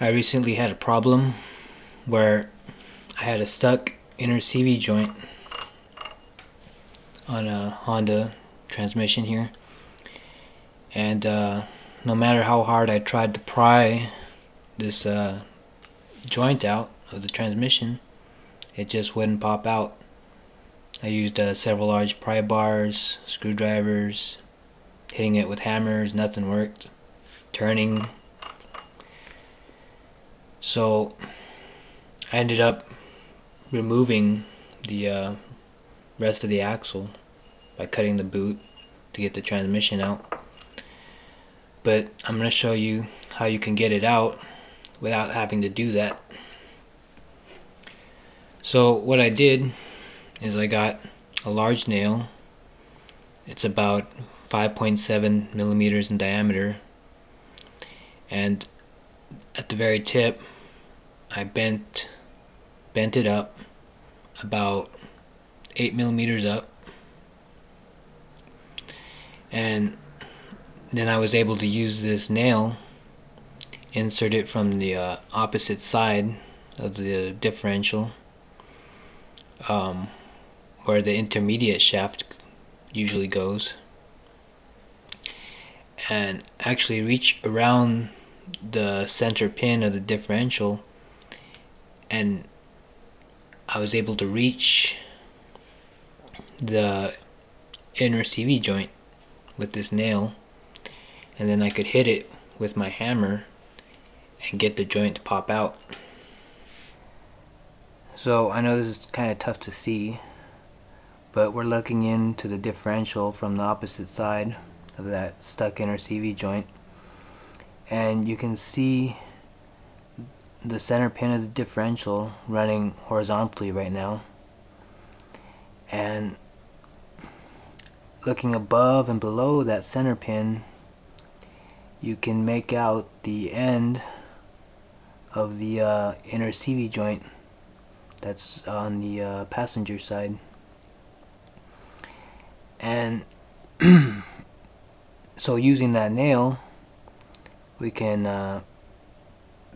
I recently had a problem where I had a stuck inner CV joint on a Honda transmission here, and no matter how hard I tried to pry this joint out of the transmission, it just wouldn't pop out. I used several large pry bars, screwdrivers, hitting it with hammers, nothing worked, turning. So I ended up removing the rest of the axle by cutting the boot to get the transmission out. But I'm going to show you how you can get it out without having to do that. So what I did is I got a large nail. It's about 5.7 millimeters in diameter, and at the very tip I bent it up about 8 millimeters up, and then I was able to use this nail, insert it from the opposite side of the differential, where the intermediate shaft usually goes, and actually reach around the center pin of the differential, and I was able to reach the inner CV joint with this nail, and then I could hit it with my hammer and get the joint to pop out. So I know this is kind of tough to see, but we're looking into the differential from the opposite side of that stuck inner CV joint, and you can see the center pin of the differential running horizontally right now, and looking above and below that center pin you can make out the end of the inner CV joint that's on the passenger side. And so using that nail we can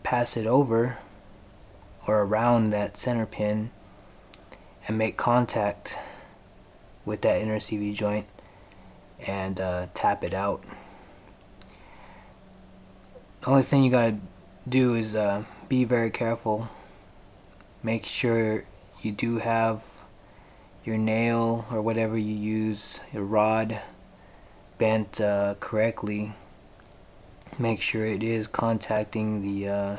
pass it over or around that center pin and make contact with that inner CV joint and tap it out. The only thing you gotta do is be very careful. Make sure you do have your nail or whatever you use, your rod, bent correctly. Make sure it is contacting the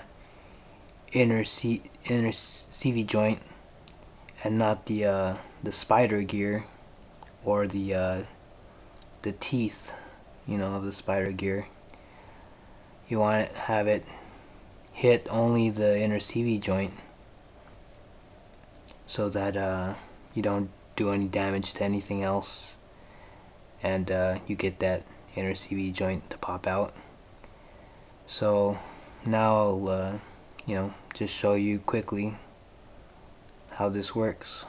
inner CV joint and not the spider gear or the teeth, of the spider gear. You want to have it hit only the inner CV joint so that you don't do any damage to anything else, and you get that inner CV joint to pop out. So now I'll just show you quickly how this works.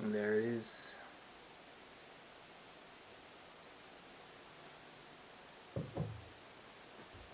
And there it is.